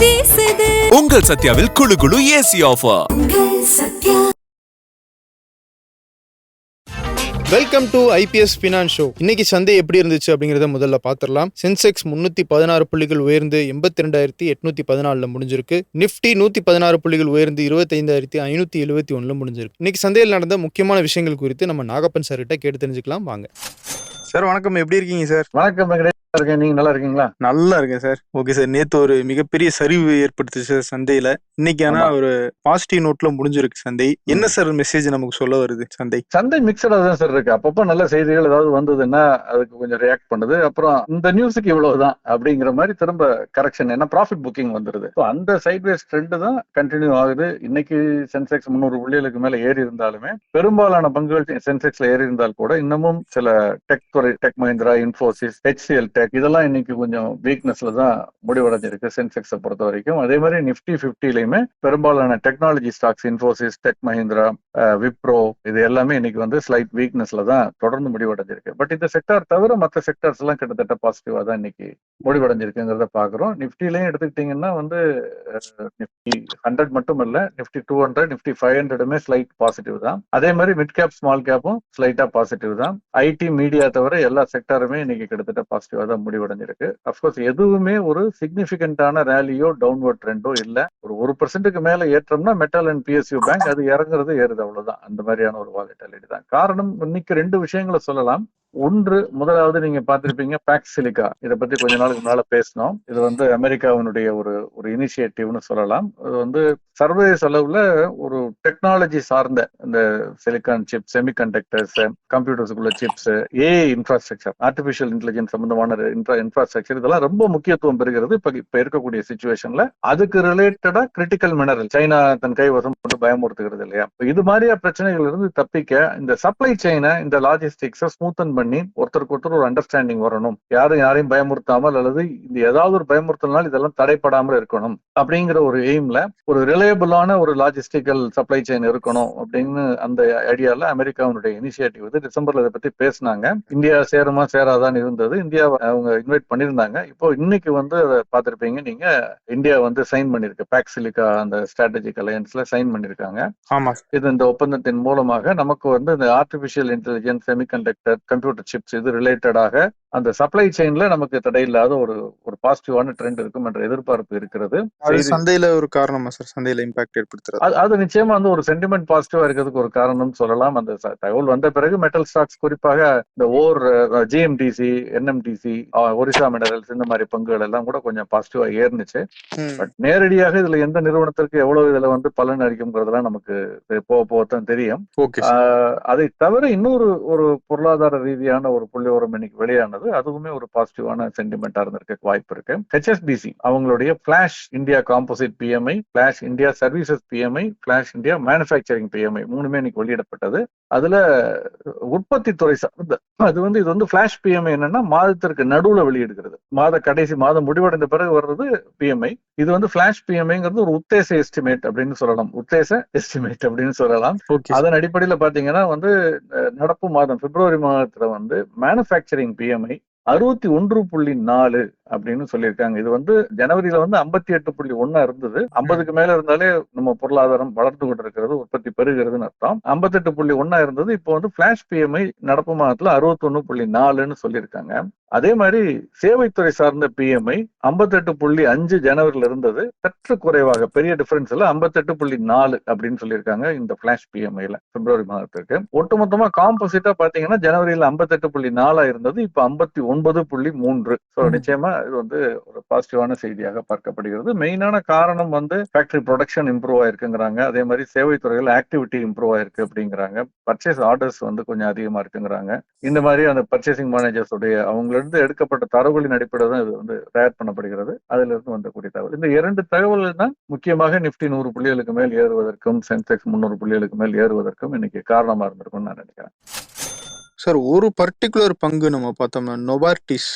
வீசுது. உங்கள் சத்யாவில் குளு குளு AC offer. Welcome to IPS finance show. இன்னைக்கு சந்தை எப்படி இருந்துச்சு அப்படிங்கிறத முதல்ல பார்த்துடலாம். சென்செக்ஸ் 316 புள்ளிகள் உயர்ந்து 82,814 முடிஞ்சிருக்கு. நிஃப்டி 116 புள்ளிகள் உயர்ந்து 25,571 முடிஞ்சிருக்கு. இன்னைக்கு சந்தையில் நடந்த முக்கியமான விஷயங்கள் குறித்து நம்ம நாகப்பன் சார் கிட்ட கேட்டு தெரிஞ்சுக்கலாம் வாங்க. சார் வணக்கம், எப்படி இருக்கீங்க சார்? வணக்கம், இருக்கேன். நீங்க நல்லா இருக்கீங்களா? நல்லா இருக்கேன் சார். ஓகே சார், நேத்து ஒரு மிகப்பெரிய சரிவு ஏற்படுத்துச்சு சார் சந்தையில. இன்னைக்கு ஆனா ஒரு பாசிட்டிவ் நோட்ல முடிஞ்சிருக்கு சந்தை. என்ன சார் மெசேஜ் நமக்கு சொல்ல வருது? சந்தை மிக்சடா தான் சார் இருக்கு. அப்பப்போ நல்ல செய்திகள் ஏதாவது வந்ததுன்னா அதுக்கு கொஞ்சம் ரியாக்ட் பண்ணுது. அப்புறம் இந்த நியூஸுக்கு இவ்வளவுதான் அப்படிங்கிற மாதிரி திரும்ப கரெக்ஷன், ஏன்னா ப்ராஃபிட் புக்கிங் வந்துருது. அந்த சைட்வேஸ் ட்ரெண்ட் தான் கண்டினியூ ஆகுது. இன்னைக்கு சென்செக்ஸ் 300 புள்ளிகளுக்கு மேல ஏறி இருந்தாலுமே பெரும்பாலான பங்குகள் சென்செக்ஸ்ல ஏறி இருந்தால் கூட இன்னமும் சில டெக் துறை, tech Mahindra, Infosys, HCL tech, இதெல்லாம் இன்னைக்கு கொஞ்சம் வீக்னஸ்ல தான் முடிவடைஞ்சிருக்கு சென்செக்ஸை பொறுத்த வரைக்கும். அதே மாதிரி நிஃப்டி 50லயுமே பெரும்பாலான technology stocks, Infosys, tech Mahindra, Wipro, இது எல்லாமே இன்னைக்கு வந்து ஸ்லைட் வீக்னஸ்ல தான் தொடர்ந்து முடிவடைஞ்சிருக்கு. பட் இந்த செக்டார் தவிர மற்ற செக்டார்ஸ் எல்லாம் கிட்டத்தட்ட பாசிட்டிவா தான் இன்னைக்கு முடிவடைஞ்சிருக்குங்கிறத பாக்குறோம். நிஃப்டிலையும் எடுத்துக்கிட்டீங்கன்னா வந்து நிஃப்டி 100 மட்டும் இல்ல, நிஃப்டி 200, நிஃப்டி 500மே ஸ்லைட் பாசிட்டிவ் தான். அதே மாதிரி மிட் கேப், ஸ்மால் கேப்பும் ஸ்லைட்டா பாசிட்டிவ் தான். ஐடி, மீடியா தவிர எல்லா செக்டாருமே இன்னைக்கு கிட்டத்தட்ட பாசிட்டிவா தான் முடிவடைஞ்சிருக்கு. அப்கோர்ஸ் எதுவுமே ஒரு சிக்னிபிகண்டான ரேலியோ டவுன்வர்ட் ட்ரெண்டோ இல்ல. ஒரு 1% மேல ஏற்றம்னா மெட்டல் அண்ட் PSU பேங்க், அது இறங்குறது ஏறுது, அவ்வளவுதான். அந்த மாதிரியான ஒரு வாலட்டிலிட்டி தான் காரணம். இன்னைக்கு 2 விஷயங்களை சொல்லலாம். ஒன்று, முதலாவது நீங்க பார்த்திருப்பீங்க பேக்ஸ் சிலிக்கா, இதை பத்தி கொஞ்ச நாளுக்கு முன்னால பேசணும். இது வந்து அமெரிக்காவினுடைய ஒரு இனிஷியேட்டிவ்னு சொல்லலாம். அது வந்து சர்வதேச அளவுல ஒரு டெக்னாலஜி சார்ந்த இந்த சிலிக்கான் சிப், செமிகண்டக்டர்ஸ், கம்ப்யூட்டர்ஸுக்குள்ள chips, AI infrastructure, artificial intelligence சம்பந்தமான இன்ஃப்ராஸ்ட்ரக்சர், இதெல்லாம் ரொம்ப முக்கியத்துவம் பெறுகிறது இப்ப இருக்கக்கூடிய சிச்சுவேஷன்ல. அதுக்கு ரிலேட்டடா கிரிட்டிக்கல் மினரல் சைனா தன் கைவசம் கொண்டு பயமுறுத்துகிறது இல்லையா? இது மாதிரியா பிரச்சனைகள் இருந்து தப்பிக்க இந்த சப்ளை செயினை, இந்த லாஜிஸ்டிக்ஸை ஸ்மூத்தன் பண்ணி ஒருத்தருக்கு ஒருத்தர் ஒரு அண்டர்ஸ்டாண்டிங் வரணும். யாரையும் பயமுறுத்தாமல், அல்லது இந்த ஏதாவது ஒரு பயமுறுத்தல்னால் இதெல்லாம் தடைப்படாமல் இருக்கணும் அப்படிங்கிற ஒரு எய்ம்ல ஒரு ரிலையபிளான ஒரு லாஜிஸ்டிக்கல் சப்ளை செயின் இருக்கணும் அப்படின்னு அந்த ஐடியால அமெரிக்காவுடைய இனிஷியேட்டிவ் வந்து டிசம்பர்ல இதை பத்தி பேசினாங்க. இந்தியா சேருமா சேராதான் இருந்தது. இந்தியா அவங்க இன்வைட் பண்ணியிருந்தாங்க. இப்போ இன்னைக்கு வந்து அதை பார்த்திருப்பீங்க நீங்க, இந்தியா வந்து சைன் பண்ணிருக்கு. பேக்சிலிக்கா அந்த ஸ்ட்ராட்டஜிக் அலையன்ஸ்ல சைன் பண்ணிருக்காங்க. ஆமா, இது இந்த ஒப்பந்தத்தின் மூலமாக நமக்கு வந்து இந்த artificial intelligence, semiconductor, computer chips, இது ரிலேட்டடாக அந்த சப்ளை செயின்ல நமக்கு தடையில்லாத ஒரு பாசிட்டிவான ட்ரெண்ட் இருக்கும் என்ற எதிர்பார்ப்பு இருக்கிறது. சந்தையில ஒரு காரணமா சார் சந்தையில இம்பாக்ட் ஏற்படுத்துறது? அது நிச்சயமா வந்து ஒரு சென்டிமெண்ட் பாசிட்டிவா இருக்கிறதுக்கு ஒரு காரணம் சொல்லலாம். அந்த தகவல் வந்த பிறகு மெட்டல் ஸ்டாக்ஸ், குறிப்பாக இந்த GMDC, NMDC, ஒரிசா மினரல்ஸ், இந்த மாதிரி பங்குகள் எல்லாம் கூட கொஞ்சம் பாசிட்டிவா ஏறுனுச்சு. பட் நேரடியாக இதுல எந்த நிறுவனத்திற்கு எவ்வளவு இதுல வந்து பலன் அளிக்கும்ங்கிறதெல்லாம் நமக்கு போக போகத்தான் தெரியும். அதை தவிர இன்னொரு ஒரு பொருளாதார ரீதியான ஒரு புள்ளிவிவரம் இன்னைக்கு வெளியானது. அதுவுமே ஒரு பாசிட்டிவான சென்டிமெண்டா இருந்திருக்க வாய்ப்பு இருக்கு. HSBC அவங்களுடைய flash India composite PMI, flash India services PMI, flash India manufacturing PMI மூணுமே இன்னைக்கு வெளியிடப்பட்டது. அதுல உற்பத்தி துறை சார்ந்த இது வந்து பிளாஷ் PMI என்னன்னா மாதத்திற்கு நடுவுல வெளியிடுகிறது. கடைசி மாதம் முடிவடைந்த பிறகு வர்றது PMI. இது வந்து பிளாஷ் PMIங்கிறது ஒரு உத்தேச எஸ்டிமேட் அப்படின்னு சொல்லலாம். அதன் அடிப்படையில பாத்தீங்கன்னா வந்து நடப்பு மாதம் பிப்ரவரி மாதத்துல வந்து மேனுஃபேக்சரிங் PMI 61.4 அப்படின்னு சொல்லியிருக்காங்க. இது வந்து ஜனவரியில வந்து 58.1 இருந்தது. 50க்கு மேல இருந்தாலே நம்ம பொருளாதாரம் வளர்ந்து கொண்டிருக்கிறது, உற்பத்தி பெருகிறதுன்னு அர்த்தம். 58.1 இருந்தது. இப்போ வந்து பிளாஷ் PMI நடப்பு மாதத்துல 61.4ன்னு சொல்லியிருக்காங்க. அதே மாதிரி சேவைத்துறை சார்ந்த PMI 58.5 ஜனவரியில இருந்தது. சற்று குறைவாக, பெரிய டிஃபரன்ஸ் இல்ல, 58.4 அப்படின்னு சொல்லியிருக்காங்க இந்த பிளாஷ் PMIல பிப்ரவரி மாதத்திற்கு. ஒட்டுமொத்தமா காம்போசிட்டா பாத்தீங்கன்னா ஜனவரியில 58.4 இருந்தது, இப்ப 59.3. நிச்சயமா இது வந்து ஒரு பாசிட்டிவான செய்தியாக பார்க்கப்படுகிறது. மெயினான காரணம் வந்து ஃபேக்டரி ப்ரொடக்ஷன் இம்ப்ரூவ் ஆயிருக்குங்கிறாங்க. அதே மாதிரி சேவைத்துறைகள் ஆக்டிவிட்டி இம்ப்ரூவ் ஆயிருக்கு அப்படிங்கிறாங்க. பர்ச்சேஸ் ஆர்டர்ஸ் வந்து கொஞ்சம் அதிகமா இருக்குங்கிறாங்க. இந்த மாதிரி அந்த பர்ச்சேசிங் மேனேஜர்ஸ் உடைய அவங்களிருந்து எடுக்கப்பட்ட தரவுகளின் அடிப்படையில் தான் இது வந்து தயார் பண்ணப்படுகிறது. அதுல இருந்து வந்தக்கூடிய தகவல். இந்த 2 தகவல்கள் தான் முக்கியமாக நிப்டி 100 புள்ளிகளுக்கு மேல் ஏறுவதற்கும், சென்செக்ஸ் 300 புள்ளிகளுக்கு மேல் ஏறுவதற்கும் இன்னைக்கு காரணமா இருந்திருக்கும்னு நான் நினைக்கிறேன். சார், ஒரு பர்டிகுலர் பங்கு நம்ம பார்த்தோம்னா நோவார்டிஸ்,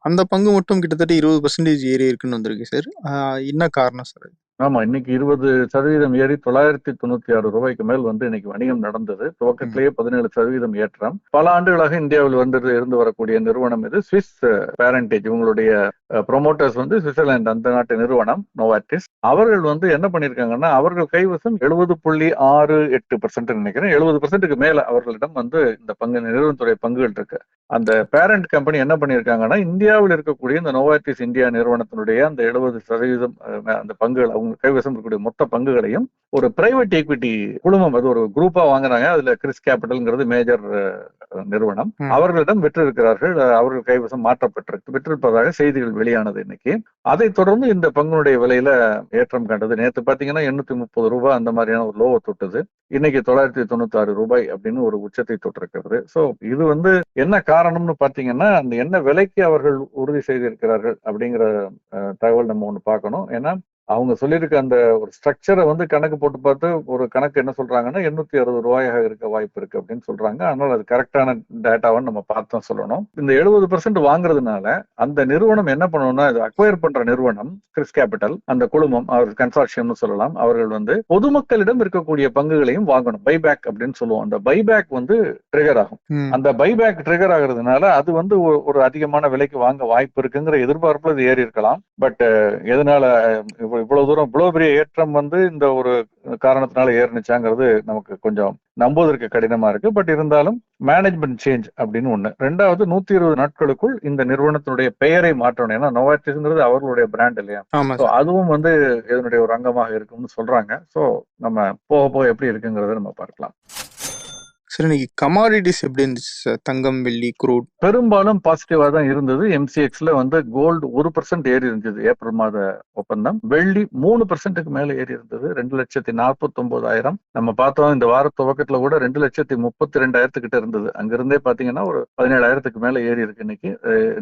அந்த பங்கு மட்டும் கிட்டத்தட்ட 20% ஏறி இருக்குன்னு வந்திருக்கு சார். என்ன காரணம் சார்? ஆமா, இன்னைக்கு 20% ஏறி 996 ரூபாய்க்கு மேல் வந்து இன்னைக்கு வணிகம் நடந்தது. துவக்கத்திலேயே 17% ஏற்றம். பல ஆண்டுகளாக இந்தியாவில் இருந்து வரக்கூடிய நிறுவனம் இது. ஸ்விஸ் பேரண்டேஜ், இவங்களுடைய ப்ரொமோட்டர்ஸ் வந்து சுவிட்சர்லாந்து, அந்த நாட்டு நிறுவனம் நோவார்டிஸ். அவர்கள் வந்து என்ன பண்ணிருக்காங்கன்னா, அவர்கள் கைவசம் 70.68% நினைக்கிறேன், 70%க்கு மேல அவர்களிடம் வந்து இந்த நிறுவனத்துடைய பங்குகள் இருக்கு. அந்த பேரண்ட் கம்பெனி என்ன பண்ணிருக்காங்கன்னா, இந்தியாவில் இருக்கக்கூடிய இந்த நோவார்டிஸ் இந்தியா நிறுவனத்தினுடைய அந்த 70% அந்த பங்குகள், அவங்க கைவசம் இருக்கக்கூடிய மொத்த பங்குகளையும் ஒரு பிரைவேட் ஈக்விட்டி குழுமம், அது ஒரு குரூப்பா வாங்குறாங்க. அதுல கிறிஸ் கேபிட்டல்ங்கிறது மேஜர் நிறுவனம், அவர்களிடம் விற்றிருக்கிறார்கள். அவர்கள் கைவசம் விற்றிருப்பதாக செய்திகள் வெளியானது இன்னைக்கு. அதை தொடர்ந்து இந்த பங்குடைய விலையில ஏற்றம் கண்டது. நேற்று பாத்தீங்கன்னா 830 ரூபாய் அந்த மாதிரியான ஒரு லோவை தொட்டது. இன்னைக்கு 996 ரூபாய் அப்படின்னு ஒரு உச்சத்தை தொட்டிருக்கிறது. சோ இது வந்து என்ன காரணம்னு பாத்தீங்கன்னா, அந்த என்ன விலைக்கு அவர்கள் உறுதி செய்திருக்கிறார்கள் அப்படிங்கிற தகவல் நம்ம ஒண்ணு பார்க்கணும். ஏன்னா அவங்க சொல்லியிருக்க அந்த ஒரு ஸ்ட்ரக்சரை வந்து கணக்கு போட்டு பார்த்து ஒரு கணக்கு என்ன சொல்றாங்கன்னா 860 ரூபாயாக இருக்க வாய்ப்பு இருக்கு அப்படின்னு சொல்றாங்க. ஆனால் அது கரெக்டான டேட்டாவை நம்ம பார்த்து சொல்லணும். இந்த 70% வாங்குறதுனால அந்த நிறுவனம் என்ன பண்ணணும்னா, இது அக்வயர் பண்ற நிறுவனம் கிறிஸ் கேபிட்டல், அந்த குழுமம், அவர் கன்சார்ஷியம்னு சொல்லலாம், அவர்கள் வந்து பொதுமக்களிடம் இருக்கக்கூடிய பங்குகளையும் வாங்கணும். பைபேக் அப்படின்னு சொல்லுவோம். அந்த பைபேக் வந்து ட்ரிகர் ஆகும். அந்த பைபேக் ட்ரிகர் ஆகுறதுனால அது வந்து ஒரு அதிகமான விலைக்கு வாங்க வாய்ப்பு இருக்குங்கிற எதிர்பார்ப்புல இது ஏறி இருக்கலாம். பட் எதனால இவ்வளவு தூரம் இவ்வளவு பெரிய ஏற்றம் வந்து இந்த ஒரு காரணத்தினால ஏறினுச்சாங்கிறது நமக்கு கொஞ்சம் நம்புவதற்கு கடினமா இருக்கு. பட் இருந்தாலும் மேனேஜ்மெண்ட் சேஞ்ச் அப்படின்னு ஒண்ணு. ரெண்டாவது, 120 நாட்களுக்குள் இந்த நிறுவனத்தினுடைய பெயரை மாற்றணும். ஏன்னா நோவார்டிஸ்ங்கிறது அவர்களுடைய பிராண்ட் இல்லையா, அதுவும் வந்து இதனுடைய ஒரு அங்கமாக இருக்கும்னு சொல்றாங்க. சோ நம்ம போக போக எப்படி இருக்குங்கிறத நம்ம பார்க்கலாம். சரி, இன்னைக்கு கமாடிட்டிஸ் எப்படி இருந்துச்சு சார்? தங்கம், வெள்ளி, குரூட் பெரும்பாலும் பாசிட்டிவா தான் இருந்தது. எம்சிஎக்ஸ்ல வந்து கோல்டு 1% ஏறி இருந்தது ஏப்ரல் மாத ஒப்பந்தம். வெள்ளி 3%க்கு மேல ஏறி இருந்தது, 2,49,000. நம்ம பார்த்தோம் இந்த வார துவக்கத்துல கூட 2,32,000 கிட்ட இருந்தது. அங்கிருந்தே பாத்தீங்கன்னா ஒரு 17,000க்கு மேல ஏறி இருக்கு. இன்னைக்கு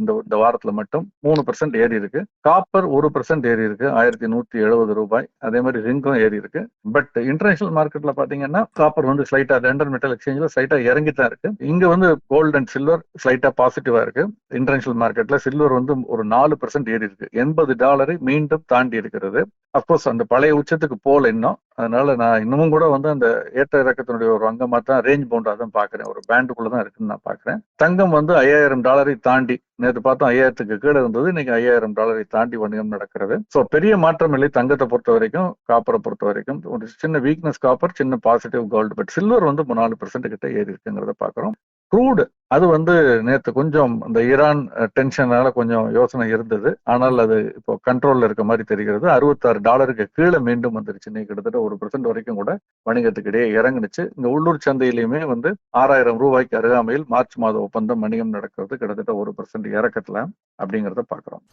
இந்த வாரத்துல மட்டும் 3% ஏறி இருக்கு. காப்பர் 1% ஏறி இருக்கு, 1,170 ரூபாய். அதே மாதிரி ஜிங்கும் ஏறி இருக்கு. பட் இன்டர்நேஷனல் மார்க்கெட்ல பாத்தீங்கன்னா காப்பர் வந்து ஸ்லைட்டா லண்டன் மெட்டல் எக்ஸ்சேஞ்ச் ஸ்லைட்டா இறங்கித்தான் இருக்கு. இங்க வந்து கோல்டு அண்ட் சில்வர் ஸ்லைட்டா பாசிட்டிவா இருக்கு. இன்டர்நேஷனல் மார்க்கெட்ல சில்வர் வந்து ஒரு 4% ஏறி இருக்கு, $80 மீண்டும் தாண்டி இருக்கிறது. அப்கோர்ஸ் அந்த பழைய உச்சத்துக்கு போல இன்னும். அதனால நான் இன்னமும் கூட வந்து அந்த ஏற்ற இறக்கத்தினுடைய ஒரு அங்கமா தான், ரேஞ்ச் பவுண்டா தான் பாக்குறேன், ஒரு பேண்டுக்குள்ளதான் இருக்குன்னு நான் பாக்குறேன். தங்கம் வந்து $5,000 தாண்டி, நேற்று பார்த்தோம் 5,000க்கு கீழே இருந்தது, இன்னைக்கு $5,000 தாண்டி வணிகம் நடக்கிறது. சோ பெரிய மாற்றம் இல்லை தங்கத்தை பொறுத்த வரைக்கும். காப்பரை பொறுத்த வரைக்கும் ஒரு சின்ன வீக்னஸ் காப்பர், சின்ன பாசிட்டிவ் கோல்டு. பட் சில்வர் வந்து 4% கிட்ட ஏறி இருக்குங்கிறத பாக்குறோம். க்ரூடு அது வந்து நேற்று கொஞ்சம் இந்த ஈரான் டென்ஷனால கொஞ்சம் யோசனை இருந்தது. ஆனால் அது இப்போ கண்ட்ரோல்ல இருக்க மாதிரி தெரிகிறது. $66 கீழே மீண்டும் வந்துருச்சு. இன்னைக்கு கிட்டத்தட்ட 1% வரைக்கும் கூட வணிகத்துக்கு இடையே இறங்குனுச்சு. இந்த உள்ளூர் சந்தையிலுமே வந்து 6,000 ரூபாய்க்கு அருகாமையில் மார்ச் மாத ஒப்பந்தம் வணிகம் நடக்கிறது, கிட்டத்தட்ட 1% இறக்கத்துல அப்படிங்கிறத பாக்குறோம்.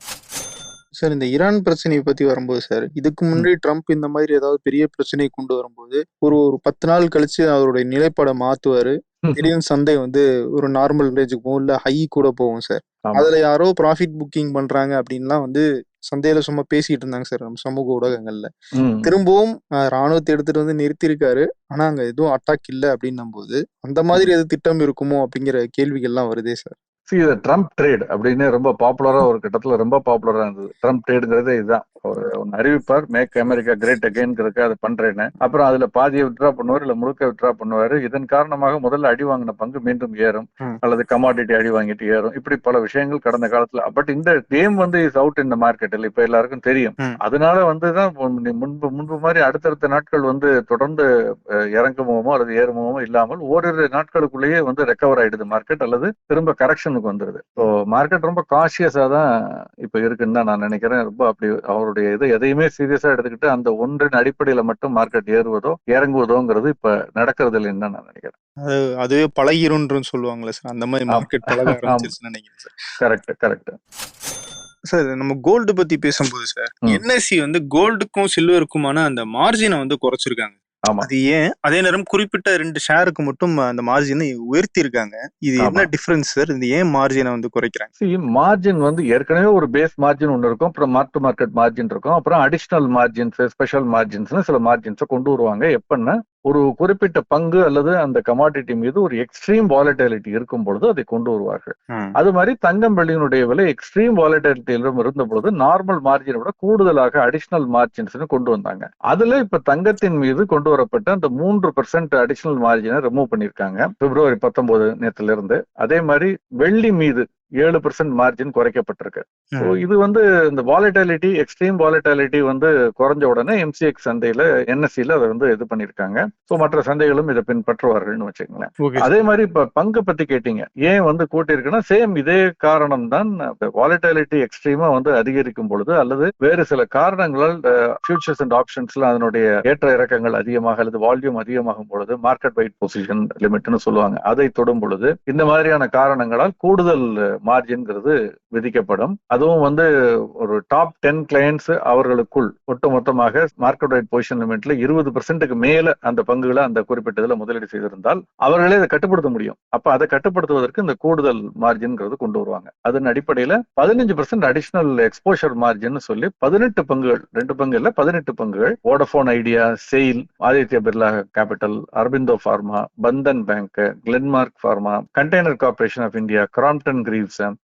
சார், இந்த ஈரான் பிரச்சனையை பத்தி வரும்போது சார், இதுக்கு முன்னாடி ட்ரம்ப் இந்த மாதிரி ஏதாவது பெரிய பிரச்சனையை கொண்டு வரும்போது ஒரு 10 நாள் கழிச்சு அவருடைய நிலைப்பாடை மாத்துவாரு. திடீர்னு சந்தை வந்து ஒரு நார்மல் ரேஞ்சுக்கு போகும், இல்ல ஹை கூட போகும் சார். அதுல யாரோ ப்ராஃபிட் புக்கிங் பண்றாங்க அப்படின்லாம் வந்து சந்தையில சும்மா பேசிட்டு இருந்தாங்க சார் நம்ம சமூக ஊடகங்கள்ல. திரும்பவும் ராணுவத்தை எடுத்துட்டு வந்து நிறுத்திருக்காரு, ஆனா அங்க எதுவும் அட்டாக் இல்லை அப்படின்னும் போது அந்த மாதிரி எது திட்டம் இருக்குமோ அப்படிங்கிற கேள்விகள்லாம் வருதே சார். ட்ரம்ப் ட்ரேட் அப்படின்னு ரொம்ப பாப்புலரா, ஒரு கட்டத்துல ரொம்ப பாப்புலரா இருந்தது. ட்ரம்ப் ட்ரேடுங்கிறது இதுதான், ஒன்னு அறிவிப்பார், மேக் அமெரிக்கா கிரேட் அகைன்ங்கிறதுக்கு அதை பண்றேன்னு. அப்புறம் அதுல பாதியை வித்ரா பண்ணுவார், இல்ல முழுக்க வித்ரா பண்ணுவாரு. இதன் காரணமாக முதல்ல அடி வாங்கின பங்கு மீண்டும் ஏறும், அல்லது கமாடிட்டி அடி வாங்கிட்டு ஏறும். இப்படி பல விஷயங்கள் கடந்த காலத்துல. பட் இந்த கேம் வந்து is out in the market, இப்ப எல்லாருக்கும் தெரியும். அதனால வந்துதான் முன்பு மாதிரி அடுத்தடுத்த நாட்கள் வந்து தொடர்ந்து இறங்குமோ அல்லது ஏறுமோ இல்லாமல் ஓரிரு நாட்களுக்குள்ளேயே வந்து ரெக்கவர் ஆயிடுது மார்க்கெட், அல்லது திரும்ப கரெக்ஷன் வந்துருது. ஸோ மார்க்கெட் ரொம்ப காஷியஸா தான் இப்ப இருக்குன்னு தான் நான் நினைக்கிறேன். ரொம்ப அப்படி அவருடைய எதையுமே சீரியஸா எடுத்துக்கிட்டு அந்த ஒன்றின் அடிப்படையில மட்டும் மார்க்கெட் ஏறுவதோ இறங்குவதோங்கிறது இப்ப நடக்கிறது இல்லைன்னு தான் நான் நினைக்கிறேன். அதுவே பழகிரும் சொல்லுவாங்களே சார், அந்த மாதிரி மார்க்கெட் பழக ஆரம்பிச்சிருச்சுன்னு நினைக்கிறேன் சார். Correct sir. நம்ம கோல்டு பத்தி பேசும்போது சார், என்எஸ்சி வந்து கோல்டுக்கும் சில்வருக்குமான அந்த மார்ஜினை வந்து குறைச்சிருக்காங்க. அது ஏன்? அதே நேரம் குறிப்பிட்ட 2 ஷேருக்கு மட்டும் அந்த மார்ஜினை உயர்த்தி இருக்காங்க. இது என்ன டிஃபரன்ஸ் சார்? இது ஏன் மார்ஜினை வந்து குறைக்கிறாங்க? மார்ஜின் வந்து ஏற்கனவே ஒரு பேஸ் மார்ஜின் ஒன்று இருக்கும், அப்புறம் மார்க் மார்க்கெட் மார்ஜின் இருக்கும், அப்புறம் அடிஷனல் மார்ஜின்ஸ், ஸ்பெஷல் மார்ஜின்ஸ், சில மார்ஜின்ஸை கொண்டு வருவாங்க. எப்பன்னா ஒரு குறிப்பிட்ட பங்கு அல்லது அந்த கமாடிட்டி மீது ஒரு எக்ஸ்ட்ரீம் வாலட்டிலிட்டி இருக்கும் பொழுது அதை கொண்டு வருவார்கள். அது மாதிரி தங்கம் வெள்ளியினுடைய விலை எக்ஸ்ட்ரீம் வாலட்டிலிட்டியிலும் இருந்த பொழுது நார்மல் மார்ஜினை விட கூடுதலாக அடிஷனல் மார்ஜின்ஸ் கொண்டு வந்தாங்க. அதுல இப்ப தங்கத்தின் மீது கொண்டு வரப்பட்ட அந்த 3% அடிஷனல் மார்ஜினை ரிமூவ் பண்ணிருக்காங்க February 19 நேத்துல இருந்து. அதே மாதிரி வெள்ளி மீது 7% மார்ஜின் குறைக்கப்பட்டிருக்கு. இது இந்த வாலட்டிலிட்டி, எக்ஸ்ட்ரீம் வாலட்டிலிட்டி குறைஞ்ச உடனே எம்சிஎக்ஸ் சந்தையில என்எஸ்சில அதை இது பண்ணிருக்காங்க. சோ மற்ற சந்தைகளும் இதை பின்பற்றுவார்கள்னு வச்சுக்கோங்களேன். அதே மாதிரி இப்ப பங்கு பத்தி கேட்டீங்க, ஏன் கூட்டி இருக்குன்னா சேம் இதே காரணம் தான். வாலட்டிலிட்டி எக்ஸ்ட்ரீமா அதிகரிக்கும் பொழுது அல்லது வேறு சில காரணங்களால் ஃபியூச்சர்ஸ் அண்ட் ஆப்ஷன்ஸ்ல அதனுடைய ஏற்ற இறக்கங்கள் அதிகமாக அல்லது வால்யூம் அதிகமாகும் பொழுது மார்க்கெட் வைட் பொசிஷன் லிமிட்னு சொல்லுவாங்க, அதை தொடும் பொழுது இந்த மாதிரியான காரணங்களால் கூடுதல் மார்ஜின்ங்கிறது விதிக்கப்படும். அதுவும் ஒரு டாப் 10 கிளையன்ட்ஸ் அவர்களுக்குள் ஒட்டுமொத்தமாக மார்க்கெட் வைட் பொசிஷன் லிமிட்ல 20% மேல அந்த பங்குகளை அந்த குறிப்பிட்டதுல முதலீடு செய்திருந்தால் அவர்களே அதை கட்டுப்படுத்த முடியும். அப்ப அதை கட்டுப்படுத்துவதற்கு இந்த கூடுதல் மார்ஜின்ங்கிறது கொண்டு வருவாங்க. அதன் அடிப்படையில 15% அடிஷனல் எக்ஸ்போஷர் மார்ஜின் சொல்லி 18 பங்குகள், 2 பங்கு இல்ல 18 பங்குகள், Vodafone Idea, SAIL, Aditya Birla capital, Aurobindo pharma, Bandhan bank, Glenmark pharma, container corporation of India, Crompton Greaves,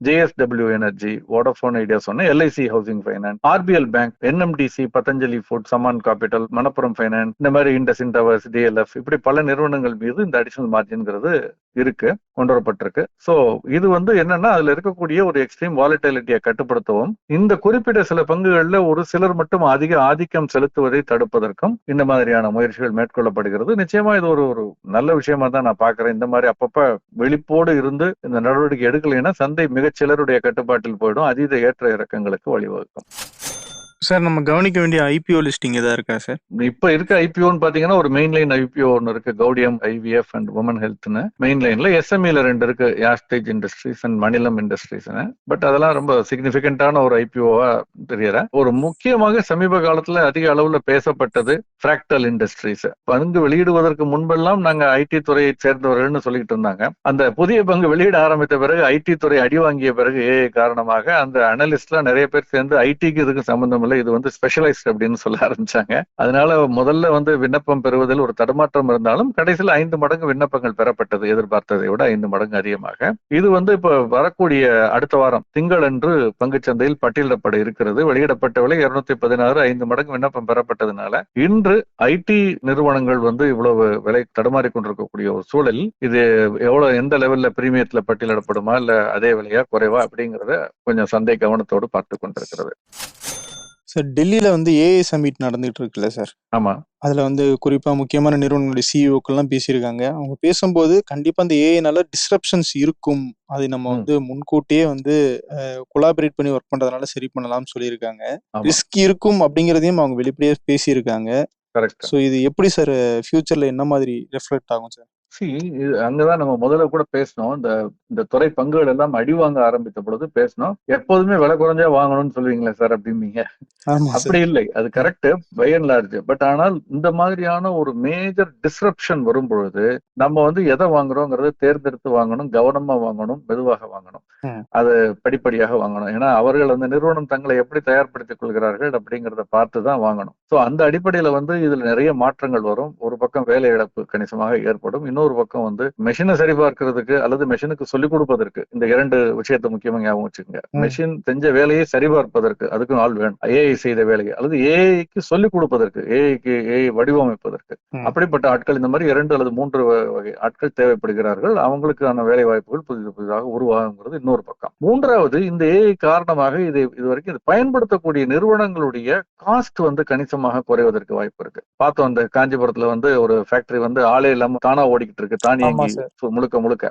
JSW energy, Vodafone Idea சொன்ன, LIC housing finance, RBL bank, NMDC, Patanjali food, Samman capital, Manappuram finance, இந்த மாதிரி இண்டஸ்இன் டவர்ஸ், DLF, இப்படி பல நிறுவனங்கள் மீது இந்த அடிஷனல் மார்ஜின்ங்கிறது இருக்கு, கொண்டு வரப்பட்டிருக்கு. சோ இது என்னன்னா அதுல இருக்கக்கூடிய ஒரு எக்ஸ்ட்ரீம் வாலட்டிலிட்டியை கட்டுப்படுத்தவும், இந்த குறிப்பிட்ட சில பங்குகள்ல ஒரு சிலர் மட்டும் அதிக ஆதிக்கம் செலுத்துவதை தடுப்பதற்கும் இந்த மாதிரியான முயற்சிகள் மேற்கொள்ளப்படுகிறது. நிச்சயமா இது ஒரு நல்ல விஷயமா தான் நான் பாக்குறேன். இந்த மாதிரி அப்பப்ப விழிப்போடு இருந்து இந்த நடவடிக்கை எடுக்கலைன்னா சந்தை மிகச்சிலருடைய கட்டுப்பாட்டில் போயிடும், அதீத ஏற்ற இறக்கங்களுக்கு வழிவகுக்கும். சார், நம்ம கவனிக்க வேண்டிய ஐபிஓ லிஸ்டிங் எதா இருக்கா சார்? இப்ப இருக்க ஐபிஓன்னு பாத்தீங்கன்னா ஒரு மெயின் லைன் ஐபிஓ ஒன்னு இருக்கு, கௌடியம் IVF அண்ட் உமன் ஹெல்த்னு மெயின் லைன்ல. SMEல 2 இருக்கு, யாஸ்டேஜ் இண்டஸ்ட்ரீஸ் அண்ட் மணிலம் இண்டஸ்ட்ரீஸ்னு. பட் அதெல்லாம் ரொம்ப சிக்னிபிகண்டான ஒரு ஐபிஓவா தெரியற. ஒரு முக்கியமாக சமீப காலத்துல அதிக அளவுல பேசப்பட்டது பிராக்டல் இண்டஸ்ட்ரீஸ். பங்கு வெளியிடுவதற்கு முன்பெல்லாம் நாங்க ஐடி துறையை சேர்ந்தவர்கள்னு சொல்லிட்டு இருந்தாங்க. அந்த புதிய பங்கு வெளியிட ஆரம்பித்த பிறகு ஐடி துறை அடி வாங்கிய பிறகு காரணமாக அந்த அனலிஸ்ட்லாம் நிறைய பேர் சேர்ந்து ஐடிக்கு இதுக்கு சம்பந்தம் இல்லை, இது ஸ்பெஷலைஸ்ட் அப்படின்னு சொல்ல ஆரம்பிச்சாங்க. அதனால முதல்ல விண்ணப்பம் பெறுவதில் ஒரு தடுமாற்றம் இருந்தாலும் கடைசியில் 5 மடங்கு விண்ணப்பங்கள் பெறப்பட்டது, எதிர்பார்த்ததை விட 5 மடங்கு அதிகமாக. இது இப்ப வரக்கூடிய அடுத்த வாரம் திங்களன்று பங்குச்சந்தையில் பட்டியலிடப்பட இருக்கிறது. வெளியிடப்பட்ட விலை 216, 5 மடங்கு விண்ணப்பம் பெறப்பட்டதுனால இன்று ஐடி நிறுவனங்கள் இவ்வளவு விலை தடுமாறி கொண்டிருக்கக்கூடிய ஒரு சூழல், இது எவ்வளவு எந்த லெவல்ல பிரீமியத்துல பட்டியலிடப்படுமா இல்ல அதே விலையா குறைவா அப்படிங்கறத கொஞ்சம் சந்தை கவனத்தோடு பார்த்து கொண்டிருக்கிறது. சார், டெல்லியில ஏஐ சமிட் நடந்துட்டு இருக்குல்ல சார்? ஆமா. அதுல குறிப்பா முக்கியமான நிறுவனங்களுடைய சிஇஓக்கள்லாம் பேசியிருக்காங்க. அவங்க பேசும்போது கண்டிப்பா அந்த ஏஐனால டிஸ்ரப்ஷன்ஸ் இருக்கும், அதை நம்ம முன்கூட்டியே கொலாபரேட் பண்ணி ஒர்க் பண்றதுனால சரி பண்ணலாம்னு சொல்லியிருக்காங்க. ரிஸ்க் இருக்கும் அப்படிங்கறதையும் அவங்க வெளிப்படையா பேசியிருக்காங்க. சோ இது எப்படி சார் ஃபியூச்சர்ல என்ன மாதிரி ரிஃப்ளெக்ட் ஆகும் சார்? அங்கதான் நம்ம முதல்ல கூட பேசணும். இந்த துறை பங்குகள் எல்லாம் அடி வாங்க ஆரம்பித்த பொழுது பேசணும். எப்போதுமே விலை குறைஞ்சா வாங்கணும்னு சொல்லுவீங்களா சார் அப்படின்னீங்க. அப்படி இல்லை, அது correct by and large. But ஆனால் இந்த மாதிரியான ஒரு மேஜர் டிஸ்ரப்ஷன் வரும் பொழுது நம்ம எதை வாங்குறோங்கிறத தேர்ந்தெடுத்து வாங்கணும், கவனமா வாங்கணும், மெதுவாக வாங்கணும், அது படிப்படியாக வாங்கணும். ஏன்னா அவர்கள் அந்த நிறுவனம் தங்களை எப்படி தயார்படுத்திக் கொள்கிறார்கள் அப்படிங்கிறத பார்த்துதான் வாங்கணும். சோ அந்த அடிப்படையில இதுல நிறைய மாற்றங்கள் வரும். ஒரு பக்கம் வேலை இழப்பு கணிசமாக ஏற்படும், இன்னொரு பக்கம் மெஷினை சரிபார்க்கிறதுக்கு அல்லது மெஷினுக்கு சொல்லிக் கொடுப்பதற்கு, இந்த 2 விஷயத்தை முக்கியமா ஞாபகம் வச்சுக்கோங்க. மெஷின் செஞ்ச வேலையை சரிபார்ப்பதற்கு அதுக்கும் ஆள் வேணும், ஏஐ செய்த வேலையை அல்லது ஏஐக்கு சொல்லிக் கொடுப்பதற்கு, ஏஐ வடிவமைப்பதற்கு அப்படிப்பட்ட ஆட்கள், இந்த மாதிரி 2 அல்லது 3 வகை ஆட்கள் தேவைப்படுகிறார்கள். அவங்களுக்கான வேலை வாய்ப்புகள் புதிதாக உருவாகுங்கிறது இன்னொரு பக்கம். மூன்றாவது, இந்த ஏஐ காரணமாக இதுவரைக்கும் இது பயன்படுத்தக்கூடிய நிறுவனங்களுடைய காஸ்ட் கணிசமாக குறைவதற்கு வாய்ப்பு இருக்கு. பார்த்தோம், அந்த காஞ்சிபுரத்துல ஒரு ஃபேக்டரி ஆளே இல்லாம தானா ஓடிக்கிட்டு இருக்கு, தானியங்கி முழுக்க.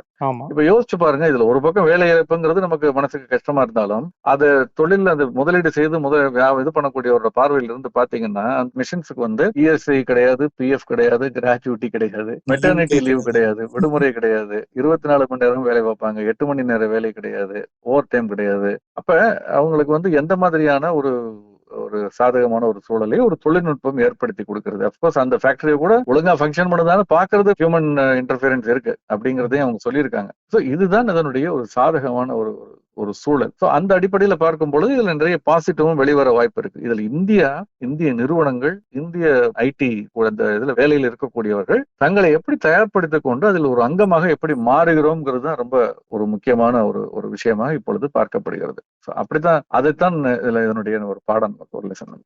இப்ப யோசிச்சு பாருங்க, இதுல ஒரு பக்கம் வேலை இழப்புங்கிறது நமக்கு மனசுக்கு கஷ்டமா இருந்தாலும் அது தொழில் அது முதலீடு செய்து இது பண்ணக்கூடிய ஒரு பார்வையில இருந்து பாத்தீங்கன்னா அந்த மிஷின்ஸுக்கு ESI கிடையாது, PF கிடையாது, கிராஜுவிட்டி கிடையாது, மெட்டர்னிட்டி லீவ் கிடையாது, விடுமுறை கிடையாது, 24 மணி நேரம் வேலை பார்ப்பாங்க, 8 மணி நேரம் வேலை கிடையாது, ஓவர் டைம் கிடையாது. அப்ப அவங்களுக்கு எந்த மாதிரியான ஒரு சாதகமான ஒரு சூழலை ஒரு தொழில்நுட்பம் ஏற்படுத்தி கொடுக்கிறது. அப்கோர்ஸ் அந்த ஃபேக்டரியை கூட ஒழுங்கா ஃபங்க்ஷன் பண்ணதான பாக்குறது ஹியூமன் இன்டர்ஃபியரன்ஸ் இருக்கு அப்படிங்கறதையும் அவங்க சொல்லியிருக்காங்க. சோ இதுதான் அதனுடைய ஒரு சாதகமான ஒரு ஒரு சூழல். ஸோ அந்த அடிப்படையில் பார்க்கும் பொழுது இதுல நிறைய பாசிட்டிவும் வெளிவர வாய்ப்பு இருக்கு. இதுல இந்திய நிறுவனங்கள், இந்திய ஐடி இதுல வேலையில் இருக்கக்கூடியவர்கள் தங்களை எப்படி தயார்படுத்திக் கொண்டு அதில் ஒரு அங்கமாக எப்படி மாறுகிறோம்ங்கிறது தான் ரொம்ப ஒரு முக்கியமான ஒரு விஷயமாக இப்பொழுது பார்க்கப்படுகிறது. அப்படித்தான் அதைத்தான் இதனுடைய ஒரு பாடம் ஒரு லெசன்.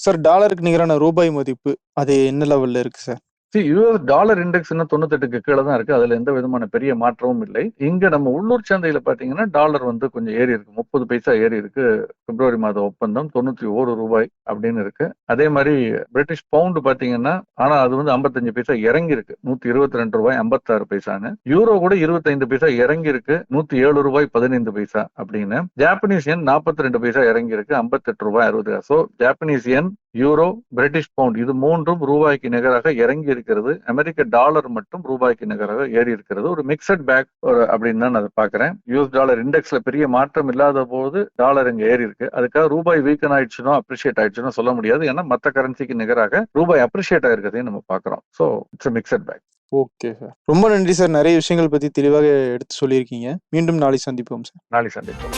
சார், டாலருக்கு நிகரான ரூபாய் மதிப்பு அது என்ன லெவல்ல இருக்கு சார்? யூஎஸ் டாலர் இண்டெக்ஸ் இன்னும் 98க்கு கீழே தான் இருக்கு. அதுல எந்த விதமான பெரிய மாற்றமும் இல்லை. இங்க நம்ம உள்ளூர் சந்தையில பாத்தீங்கன்னா டாலர் கொஞ்சம் ஏறி இருக்கு. 30 பைசா ஏறி இருக்கு. பிப்ரவரி மாத ஒப்பந்தம் 91 ரூபாய் அப்படின்னு இருக்கு. அதே மாதிரி பிரிட்டிஷ் பவுண்டு பாத்தீங்கன்னா, ஆனா அது 55 பைசா இறங்கி இருக்கு. 122 ரூபாய் 56 பைசான்னு. யூரோ கூட 25 பைசா இறங்கி இருக்கு. 107 ரூபாய் 15 பைசா அப்படின்னு. ஜாப்பனீஸ் யென் 42 பைசா இறங்கி இருக்கு. 58 ரூபாய் 60. So Japanese yen, euro, British pound இது மூன்றும் ரூபாய்க்கு நிகராக இறங்கி இருக்கிறது. அமெரிக்க டாலர் மட்டும் ரூபாய்க்கு நிகராக ஏறி இருக்கிறது. ஒரு மிக்சட் பேக் அப்படின்னு தான் நான் அதை பாக்குறேன். யூஎஸ் டாலர் இண்டெக்ஸ்ல பெரிய மாற்றம் இல்லாத போது டாலர் இங்க ஏறி இருக்கு. அதுக்காக ரூபாய் வீக்கன் ஆயிடுச்சுனோ அப்ரிஷியேட் ஆயிடுச்சுனோ சொல்ல முடியாது. ஏன்னா மற்ற கரன்சிக்கு நிகராக ரூபாய் அப்ரிஷியேட் ஆயிருக்கிறதையும் நம்ம பாக்குறோம். So it's mixed back. Okay sir, ரொம்ப நன்றி சார். நிறைய விஷயங்கள் பத்தி தெளிவாக எடுத்து சொல்லியிருக்கீங்க. மீண்டும் நாளை சந்திப்போம் சார். நாளை சந்திப்போம்.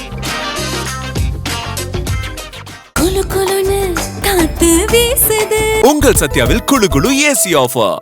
உங்கள் சத்யாவில் குளு குளு ஏசி ஆஃபர்.